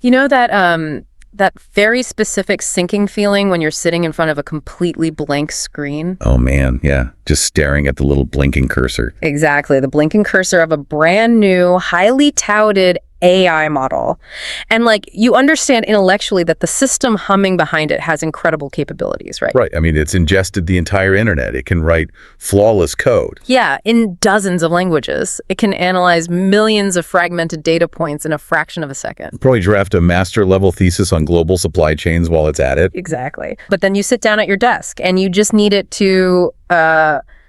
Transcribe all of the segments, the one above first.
You know that very specific sinking feeling when you're sitting in front of a completely blank screen? Oh man, yeah. Just staring at the little blinking cursor. Exactly, the blinking cursor of a brand new, highly touted AI model. And you understand intellectually that the system humming behind it has incredible capabilities, right? Right. I mean, it's ingested the entire internet. It can write flawless code. Yeah, in dozens of languages. It can analyze millions of fragmented data points in a fraction of a second. Probably draft a master level thesis on global supply chains while it's at it. Exactly. But then you sit down at your desk and you just need it to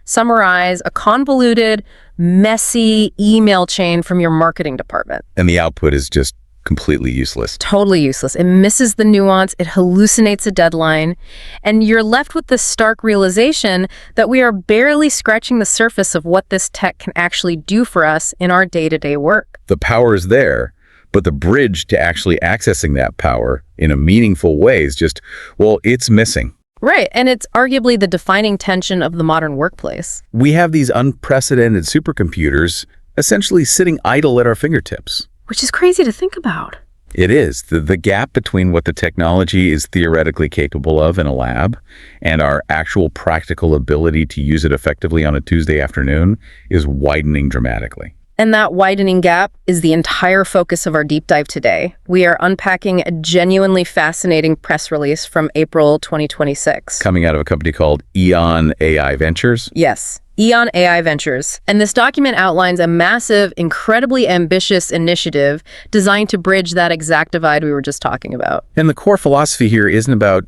summarize a convoluted, messy email chain from your marketing department. And the output is just completely useless. Totally useless. It misses the nuance, it hallucinates a deadline, and you're left with the stark realization that we are barely scratching the surface of what this tech can actually do for us in our day-to-day work. The power is there, but the bridge to actually accessing that power in a meaningful way is just, well, it's missing. Right, and it's arguably the defining tension of the modern workplace. We have these unprecedented supercomputers essentially sitting idle at our fingertips. Which is crazy to think about. It is. The gap between what the technology is theoretically capable of in a lab and our actual practical ability to use it effectively on a Tuesday afternoon is widening dramatically. And that widening gap is the entire focus of our deep dive today. We are unpacking a genuinely fascinating press release from April 2026. Coming out of a company called EON AI Ventures? Yes, EON AI Ventures. And this document outlines a massive, incredibly ambitious initiative designed to bridge that exact divide we were just talking about. And the core philosophy here isn't about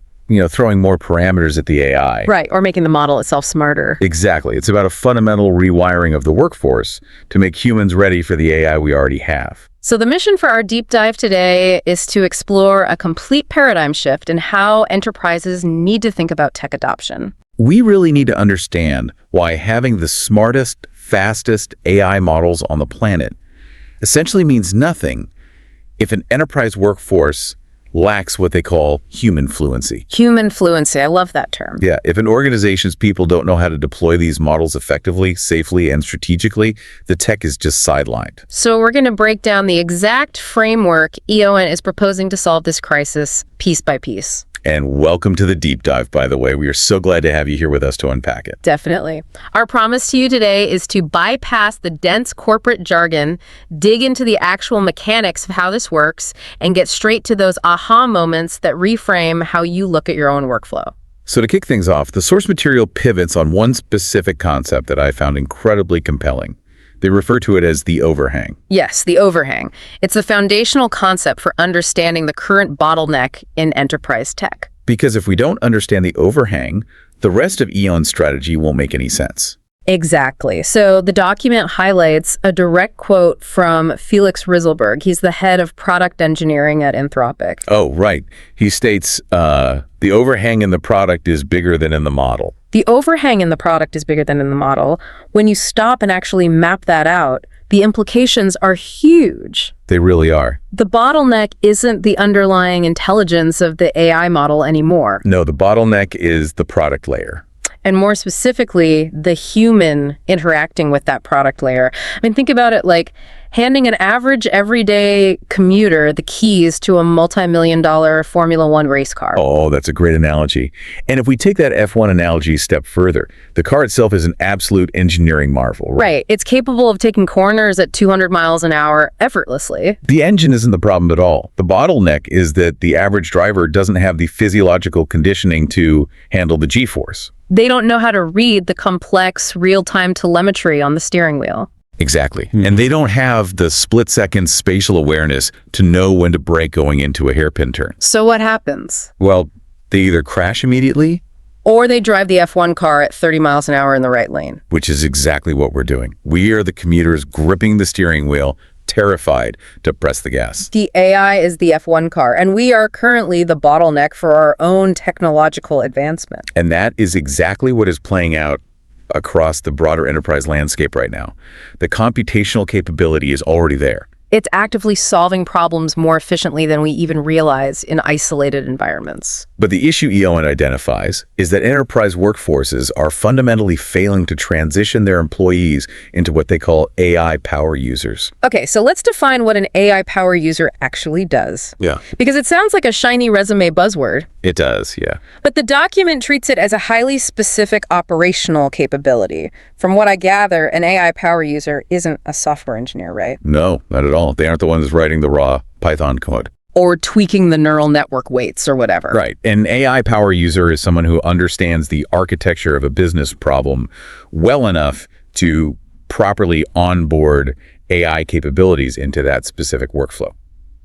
throwing more parameters at the AI. Right, or making the model itself smarter. Exactly. It's about a fundamental rewiring of the workforce to make humans ready for the AI we already have. So the mission for our deep dive today is to explore a complete paradigm shift in how enterprises need to think about tech adoption. We really need to understand why having the smartest, fastest AI models on the planet essentially means nothing if an enterprise workforce lacks what they call human fluency. Human fluency, I love that term. Yeah, if an organization's people don't know how to deploy these models effectively, safely, and strategically, the tech is just sidelined. So we're going to break down the exact framework EON is proposing to solve this crisis piece by piece. And welcome to the deep dive, by the way. We are so glad to have you here with us to unpack it. Definitely. Our promise to you today is to bypass the dense corporate jargon, dig into the actual mechanics of how this works, and get straight to those aha moments that reframe how you look at your own workflow. So to kick things off, the source material pivots on one specific concept that I found incredibly compelling. They refer to it as the overhang. Yes, the overhang. It's a foundational concept for understanding the current bottleneck in enterprise tech. Because if we don't understand the overhang, the rest of EON's strategy won't make any sense. Exactly. So the document highlights a direct quote from Felix Rizzelberg. He's the head of product engineering at Anthropic. Oh, right. He states, the overhang in the product is bigger than in the model. The overhang in the product is bigger than in the model. When you stop and actually map that out, the implications are huge. They really are. The bottleneck isn't the underlying intelligence of the AI model anymore. No, the bottleneck is the product layer. And more specifically, the human interacting with that product layer. I mean, think about it like handing an average everyday commuter the keys to a multi-million-dollar Formula One race car. Oh, that's a great analogy. And if we take that F1 analogy a step further, the car itself is an absolute engineering marvel. Right. It's capable of taking corners at 200 miles an hour effortlessly. The engine isn't the problem at all. The bottleneck is that the average driver doesn't have the physiological conditioning to handle the G-force. They don't know how to read the complex real-time telemetry on the steering wheel. Exactly. And they don't have the split-second spatial awareness to know when to brake going into a hairpin turn. So what happens? Well, they either crash immediately, or they drive the F1 car at 30 miles an hour in the right lane. Which is exactly what we're doing. We are the commuters gripping the steering wheel, terrified to press the gas. The AI is the F1 car, and we are currently the bottleneck for our own technological advancement. And that is exactly what is playing out across the broader enterprise landscape right now. The computational capability is already there. It's actively solving problems more efficiently than we even realize in isolated environments. But the issue EON identifies is that enterprise workforces are fundamentally failing to transition their employees into what they call AI power users. Okay, so let's define what an AI power user actually does. Yeah. Because it sounds like a shiny resume buzzword. It does, yeah. But the document treats it as a highly specific operational capability. From what I gather, an AI power user isn't a software engineer, right? No, not at all. They aren't the ones writing the raw Python code. Or tweaking the neural network weights or whatever. Right. An AI power user is someone who understands the architecture of a business problem well enough to properly onboard AI capabilities into that specific workflow.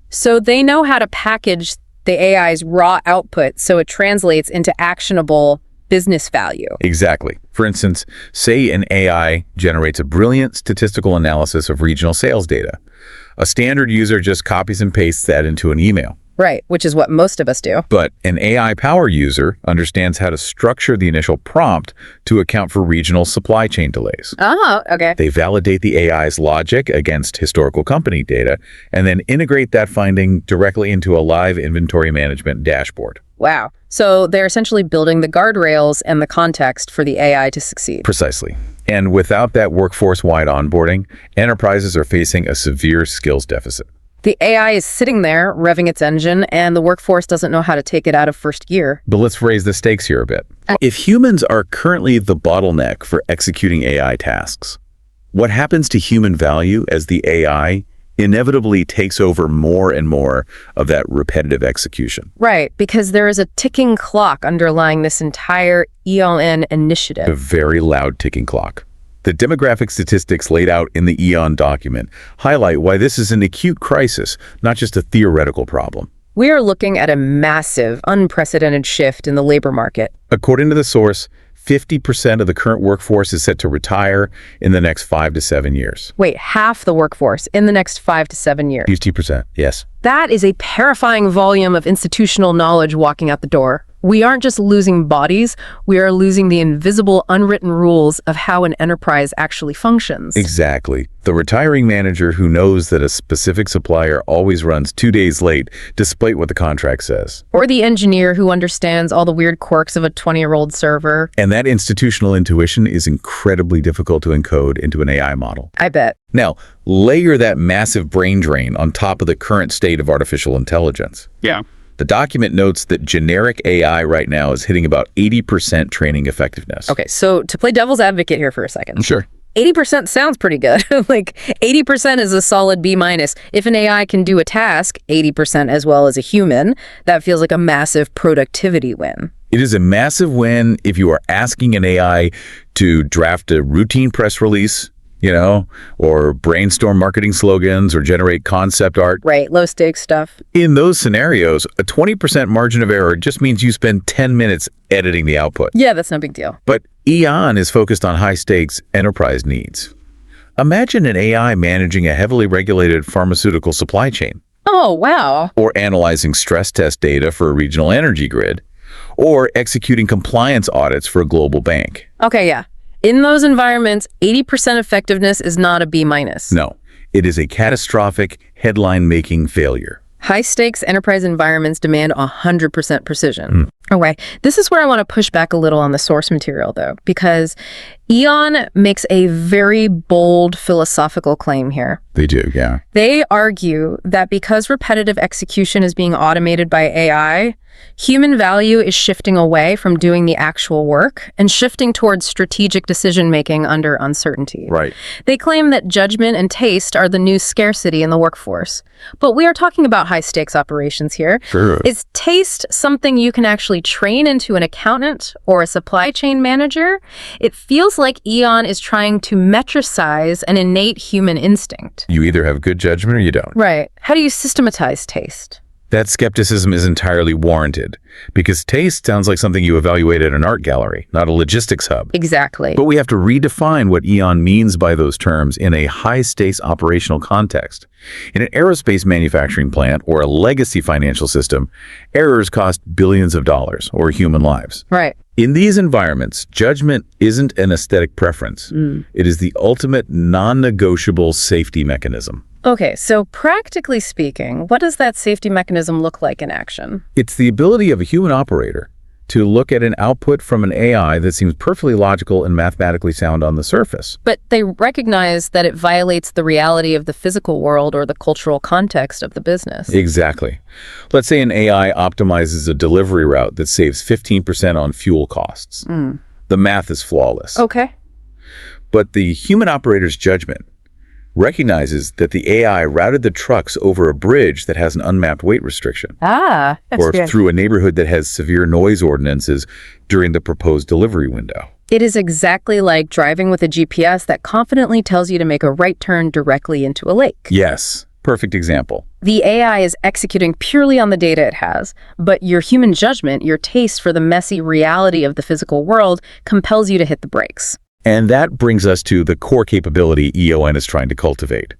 So they know how to package the AI's raw output so it translates into actionable business value. Exactly. For instance, say an AI generates a brilliant statistical analysis of regional sales data. A standard user just copies and pastes that into an email. Right, which is what most of us do. But an AI power user understands how to structure the initial prompt to account for regional supply chain delays. Oh, okay. They validate the AI's logic against historical company data and then integrate that finding directly into a live inventory management dashboard. Wow. So they're essentially building the guardrails and the context for the AI to succeed. Precisely. And without that workforce-wide onboarding, enterprises are facing a severe skills deficit. The AI is sitting there, revving its engine, and the workforce doesn't know how to take it out of first gear. But let's raise the stakes here a bit. If humans are currently the bottleneck for executing AI tasks, what happens to human value as the AI inevitably takes over more and more of that repetitive execution? Right, because there is a ticking clock underlying this entire EON initiative. A very loud ticking clock. The demographic statistics laid out in the EON document highlight why this is an acute crisis, not just a theoretical problem. We are looking at a massive, unprecedented shift in the labor market. According to the source, 50% of the current workforce is set to retire in the next 5 to 7 years. Wait, half the workforce in the next 5 to 7 years. 50%, yes. That is a terrifying volume of institutional knowledge walking out the door. We aren't just losing bodies, we are losing the invisible, unwritten rules of how an enterprise actually functions. Exactly. The retiring manager who knows that a specific supplier always runs 2 days late, despite what the contract says. Or the engineer who understands all the weird quirks of a 20-year-old server. And that institutional intuition is incredibly difficult to encode into an AI model. I bet. Now, layer that massive brain drain on top of the current state of artificial intelligence. Yeah. The document notes that generic AI right now is hitting about 80% training effectiveness. Okay, so to play devil's advocate here for a second. Sure. 80% sounds pretty good. Like 80% is a solid B-. If an AI can do a task 80% as well as a human, that feels like a massive productivity win. It is a massive win if you are asking an AI to draft a routine press release, or brainstorm marketing slogans or generate concept art. Right, low stakes stuff. In those scenarios, a 20% margin of error just means you spend 10 minutes editing the output. Yeah, that's no big deal. But EON is focused on high-stakes enterprise needs. Imagine an AI managing a heavily regulated pharmaceutical supply chain. Oh, wow. Or analyzing stress test data for a regional energy grid. Or executing compliance audits for a global bank. Okay, yeah. In those environments, 80% effectiveness is not a B-. No, it is a catastrophic, headline-making failure. High-stakes enterprise environments demand 100% precision. Okay, this is where I want to push back a little on the source material, though, because EON makes a very bold philosophical claim here. They do, yeah. They argue that because repetitive execution is being automated by AI, human value is shifting away from doing the actual work and shifting towards strategic decision-making under uncertainty. Right. They claim that judgment and taste are the new scarcity in the workforce. But we are talking about high-stakes operations here. Sure. Is taste something you can actually train into an accountant or a supply chain manager? It feels like EON is trying to metricize an innate human instinct. You either have good judgment or you don't. Right. How do you systematize taste? That skepticism is entirely warranted, because taste sounds like something you evaluate at an art gallery, not a logistics hub. Exactly. But we have to redefine what EON means by those terms in a high-stakes operational context. In an aerospace manufacturing plant or a legacy financial system, errors cost billions of dollars or human lives. Right. In these environments, judgment isn't an aesthetic preference. It is the ultimate non-negotiable safety mechanism. Okay, so practically speaking, what does that safety mechanism look like in action? It's the ability of a human operator to look at an output from an AI that seems perfectly logical and mathematically sound on the surface. But they recognize that it violates the reality of the physical world or the cultural context of the business. Exactly. Let's say an AI optimizes a delivery route that saves 15% on fuel costs. The math is flawless. Okay. But the human operator's judgment recognizes that the AI routed the trucks over a bridge that has an unmapped weight restriction, That's or good. through a neighborhood that has severe noise ordinances during the proposed delivery window. It is exactly like driving with a GPS that confidently tells you to make a right turn directly into a lake. Yes, perfect example. The AI is executing purely on the data it has, but your human judgment, your taste for the messy reality of the physical world, compels you to hit the brakes. And that brings us to the core capability EON is trying to cultivate,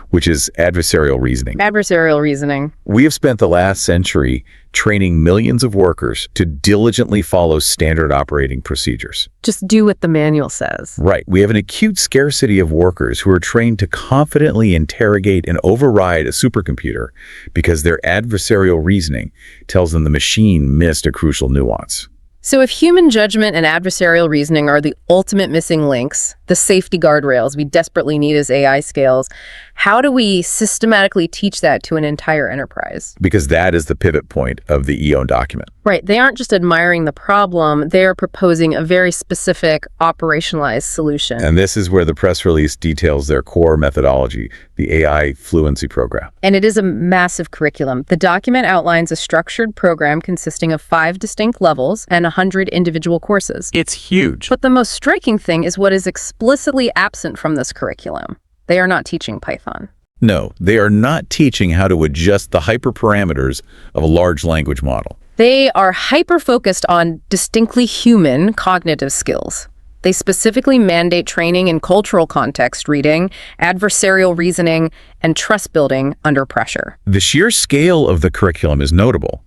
which is adversarial reasoning. Adversarial reasoning. We have spent the last century training millions of workers to diligently follow standard operating procedures. Just do what the manual says. Right. We have an acute scarcity of workers who are trained to confidently interrogate and override a supercomputer because their adversarial reasoning tells them the machine missed a crucial nuance. So if human judgment and adversarial reasoning are the ultimate missing links, the safety guardrails we desperately need as AI scales, how do we systematically teach that to an entire enterprise? Because that is the pivot point of the EON document. Right. They aren't just admiring the problem, they're proposing a very specific operationalized solution. And this is where the press release details their core methodology, the AI Fluency program. And it is a massive curriculum. The document outlines a structured program consisting of 5 distinct levels and 100 individual courses. It's huge. But the most striking thing is what is explicitly absent from this curriculum. They are not teaching Python. No, they are not teaching how to adjust the hyperparameters of a large language model. They are hyper-focused on distinctly human cognitive skills. They specifically mandate training in cultural context reading, adversarial reasoning, and trust building under pressure. The sheer scale of the curriculum is notable,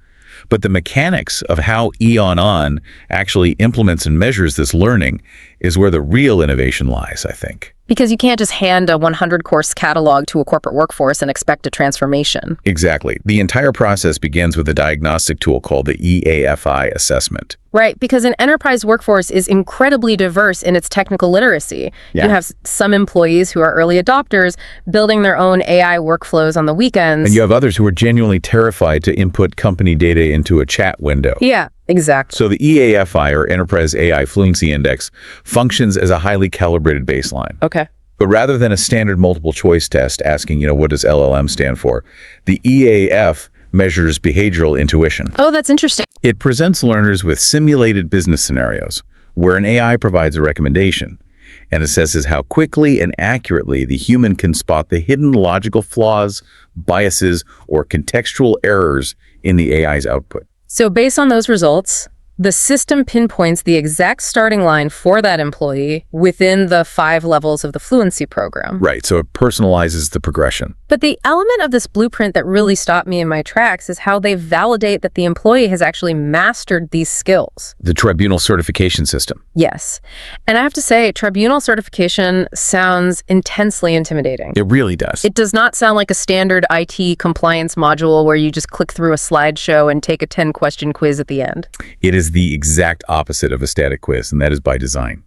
but the mechanics of how EON actually implements and measures this learning is where the real innovation lies, I think. Because you can't just hand a 100-course catalog to a corporate workforce and expect a transformation. Exactly. The entire process begins with a diagnostic tool called the EAFI Assessment. Right, because an enterprise workforce is incredibly diverse in its technical literacy. Yeah. You have some employees who are early adopters building their own AI workflows on the weekends. And you have others who are genuinely terrified to input company data into a chat window. Yeah, exactly. So the EAFI, or Enterprise AI Fluency Index, functions as a highly calibrated baseline. Okay. But rather than a standard multiple choice test asking, what does LLM stand for, the EAF measures behavioral intuition. Oh, that's interesting. It presents learners with simulated business scenarios where an AI provides a recommendation and assesses how quickly and accurately the human can spot the hidden logical flaws, biases, or contextual errors in the AI's output. So based on those results, the system pinpoints the exact starting line for that employee within the 5 levels of the fluency program. Right, so it personalizes the progression. But the element of this blueprint that really stopped me in my tracks is how they validate that the employee has actually mastered these skills. The Tribunal Certification System. Yes. And I have to say, Tribunal Certification sounds intensely intimidating. It really does. It does not sound like a standard IT compliance module where you just click through a slideshow and take a 10-question quiz at the end. It is the exact opposite of a static quiz, and that is by design.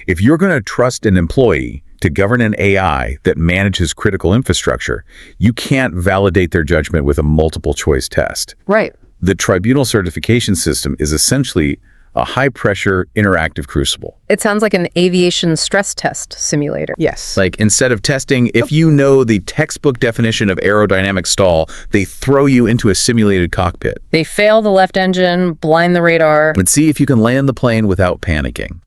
If you're going to trust an employee to govern an AI that manages critical infrastructure, you can't validate their judgment with a multiple choice test. Right. The Tribunal Certification System is essentially a high-pressure interactive crucible. It sounds like an aviation stress test simulator. Yes. Like, instead of testing, if you know the textbook definition of aerodynamic stall, they throw you into a simulated cockpit. They fail the left engine, blind the radar. But see if you can land the plane without panicking.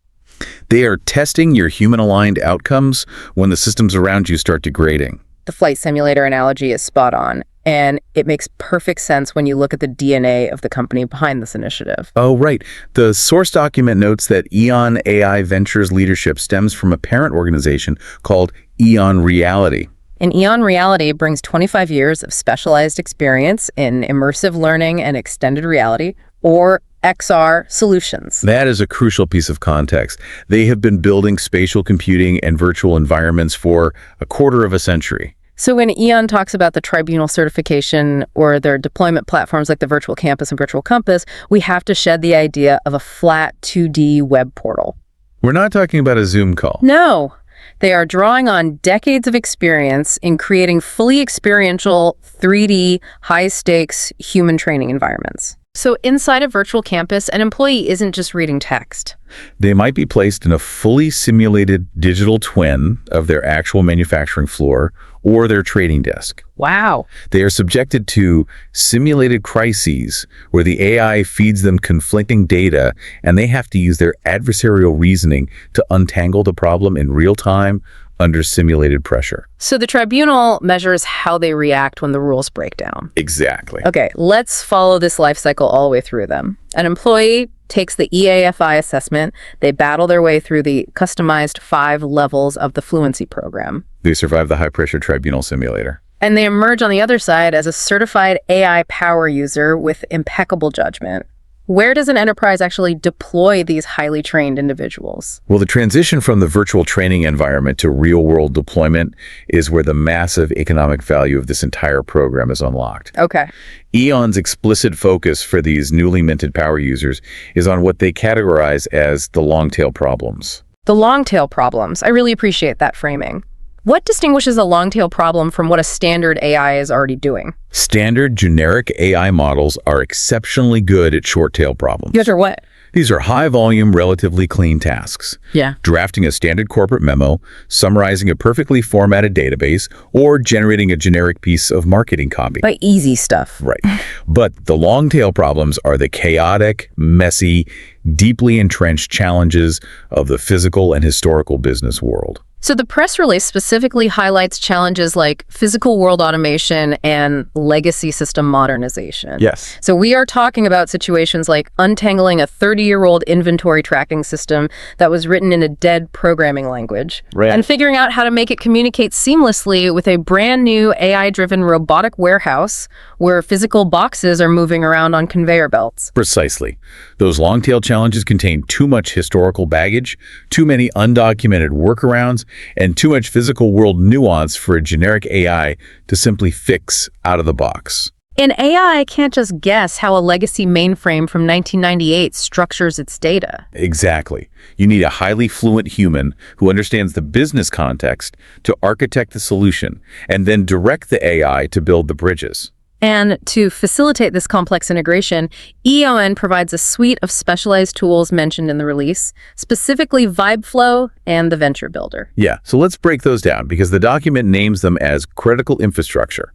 They are testing your human-aligned outcomes when the systems around you start degrading. The flight simulator analogy is spot on, and it makes perfect sense when you look at the DNA of the company behind this initiative. Oh, right. The source document notes that EON AI Ventures leadership stems from a parent organization called EON Reality. And EON Reality brings 25 years of specialized experience in immersive learning and extended reality, or XR solutions. That is a crucial piece of context. They have been building spatial computing and virtual environments for a quarter of a century. So when EON talks about the Tribunal Certification or their deployment platforms like the Virtual Campus and Virtual Compass, we have to shed the idea of a flat 2D web portal. We're not talking about a Zoom call. No, they are drawing on decades of experience in creating fully experiential 3D, high-stakes human training environments. So inside a virtual campus, an employee isn't just reading text. They might be placed in a fully simulated digital twin of their actual manufacturing floor or their trading desk. Wow. They are subjected to simulated crises where the AI feeds them conflicting data and they have to use their adversarial reasoning to untangle the problem in real time under simulated pressure. So the tribunal measures how they react when the rules break down. Exactly. Okay, let's follow this life cycle all the way through them. An employee takes the EAFI assessment. They battle their way through the customized 5 levels of the fluency program. They survive the high-pressure tribunal simulator. And they emerge on the other side as a certified AI power user with impeccable judgment. Where does an enterprise actually deploy these highly trained individuals? Well, the transition from the virtual training environment to real-world deployment is where the massive economic value of this entire program is unlocked. Okay. EON's explicit focus for these newly minted power users is on what they categorize as the long-tail problems. The long-tail problems. I really appreciate that framing. What distinguishes a long-tail problem from what a standard AI is already doing? Standard generic AI models are exceptionally good at short-tail problems. These are what? These are high-volume, relatively clean tasks. Yeah. Drafting a standard corporate memo, summarizing a perfectly formatted database, or generating a generic piece of marketing copy. By easy stuff. Right. But the long-tail problems are the chaotic, messy, deeply entrenched challenges of the physical and historical business world. So the press release specifically highlights challenges like physical world automation and legacy system modernization. Yes. So we are talking about situations like untangling a 30-year-old inventory tracking system that was written in a dead programming language, Right. and figuring out how to make it communicate seamlessly with a brand new AI-driven robotic warehouse where physical boxes are moving around on conveyor belts. Precisely. Those long-tail challenges contain too much historical baggage, too many undocumented workarounds, and too much physical world nuance for a generic AI to simply fix out of the box. An AI can't just guess how a legacy mainframe from 1998 structures its data. Exactly. You need a highly fluent human who understands the business context to architect the solution and then direct the AI to build the bridges. And to facilitate this complex integration, EON provides a suite of specialized tools mentioned in the release, specifically VibeFlow and the Venture Builder. Yeah, so let's break those down because the document names them as critical infrastructure.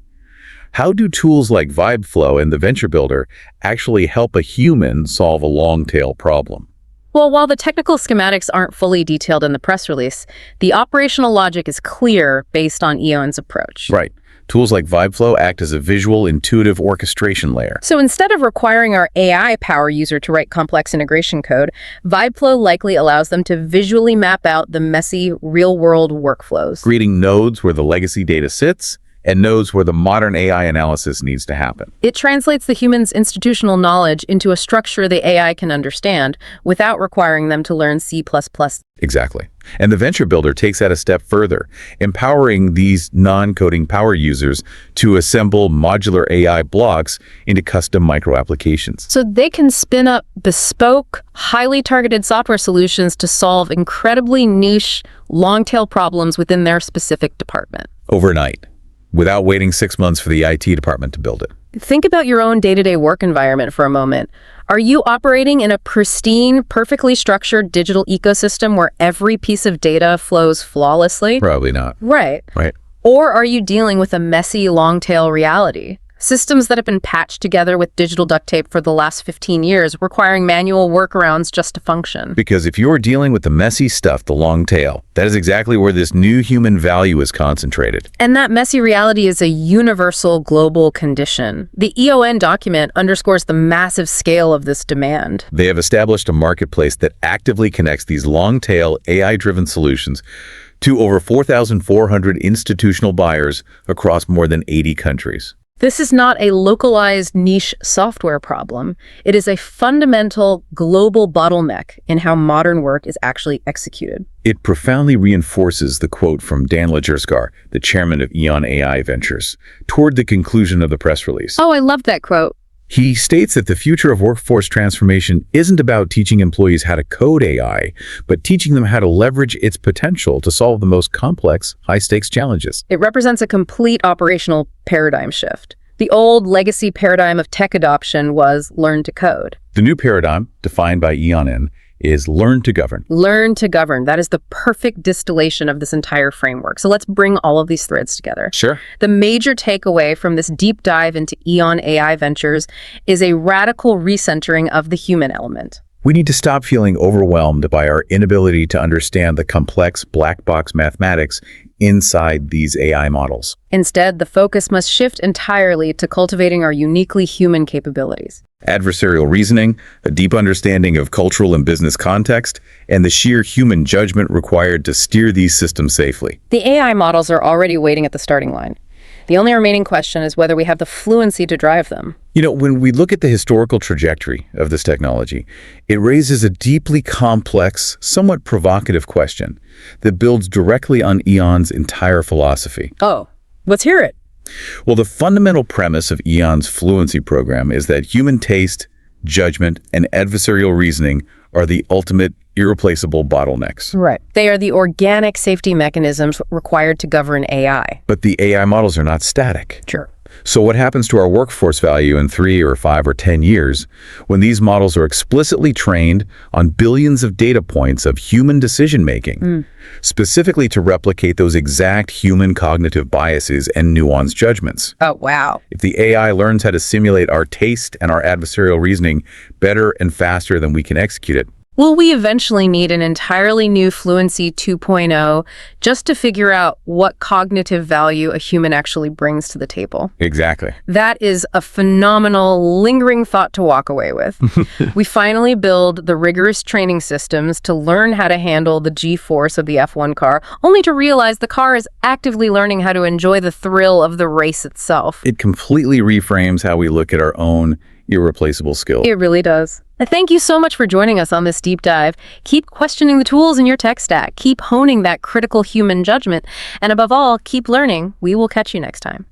How do tools like VibeFlow and the Venture Builder actually help a human solve a long-tail problem? Well, while the technical schematics aren't fully detailed in the press release, the operational logic is clear based on EON's approach. Right. Tools like VibeFlow act as a visual, intuitive orchestration layer. So instead of requiring our AI power user to write complex integration code, VibeFlow likely allows them to visually map out the messy, real-world workflows. Creating nodes where the legacy data sits and nodes where the modern AI analysis needs to happen. It translates the human's institutional knowledge into a structure the AI can understand without requiring them to learn C++. Exactly. And the Venture Builder takes that a step further, empowering these non-coding power users to assemble modular AI blocks into custom micro-applications. So they can spin up bespoke, highly targeted software solutions to solve incredibly niche, long-tail problems within their specific department. Overnight, without waiting 6 months for the IT department to build it. Think about your own day-to-day work environment for a moment. Are you operating in a pristine, perfectly structured digital ecosystem where every piece of data flows flawlessly? Probably not. Right. Right. Or are you dealing with a messy, long-tail reality? Systems that have been patched together with digital duct tape for the last 15 years, requiring manual workarounds just to function. Because if you're dealing with the messy stuff, the long tail, that is exactly where this new human value is concentrated. And that messy reality is a universal global condition. The EON document underscores the massive scale of this demand. They have established a marketplace that actively connects these long-tail AI-driven solutions to over 4,400 institutional buyers across more than 80 countries. This is not a localized niche software problem. It is a fundamental global bottleneck in how modern work is actually executed. It profoundly reinforces the quote from Dan Lajerskar, the chairman of EON AI Ventures, toward the conclusion of the press release. Oh, I love that quote. He states that the future of workforce transformation isn't about teaching employees how to code AI, but teaching them how to leverage its potential to solve the most complex, high-stakes challenges. It represents a complete operational paradigm shift. The old legacy paradigm of tech adoption was learn to code. The new paradigm, defined by EON, is learn to govern. Learn to govern. That is the perfect distillation of this entire framework. So let's bring all of these threads together. Sure. The major takeaway from this deep dive into EON AI Ventures is a radical recentering of the human element. We need to stop feeling overwhelmed by our inability to understand the complex black box mathematics inside these AI models. Instead, the focus must shift entirely to cultivating our uniquely human capabilities. Adversarial reasoning, a deep understanding of cultural and business context, and the sheer human judgment required to steer these systems safely. The AI models are already waiting at the starting line. The only remaining question is whether we have the fluency to drive them. You know, when we look at the historical trajectory of this technology, it raises a deeply complex, somewhat provocative question that builds directly on EON's entire philosophy. Oh, let's hear it. Well, the fundamental premise of EON's fluency program is that human taste, judgment, and adversarial reasoning are the ultimate irreplaceable bottlenecks. Right. They are the organic safety mechanisms required to govern AI. But the AI models are not static. Sure. So what happens to our workforce value in 3 or 5 or 10 years when these models are explicitly trained on billions of data points of human decision-making, specifically to replicate those exact human cognitive biases and nuanced judgments? Oh, wow. If the AI learns how to simulate our taste and our adversarial reasoning better and faster than we can execute it, Will we eventually need an entirely new Fluency 2.0 just to figure out what cognitive value a human actually brings to the table? Exactly. That is a phenomenal, lingering thought to walk away with. We finally build the rigorous training systems to learn how to handle the G-force of the F1 car, only to realize the car is actively learning how to enjoy the thrill of the race itself. It completely reframes how we look at our own irreplaceable skills. It really does. Thank you so much for joining us on this deep dive. Keep questioning the tools in your tech stack. Keep honing that critical human judgment. And above all, keep learning. We will catch you next time.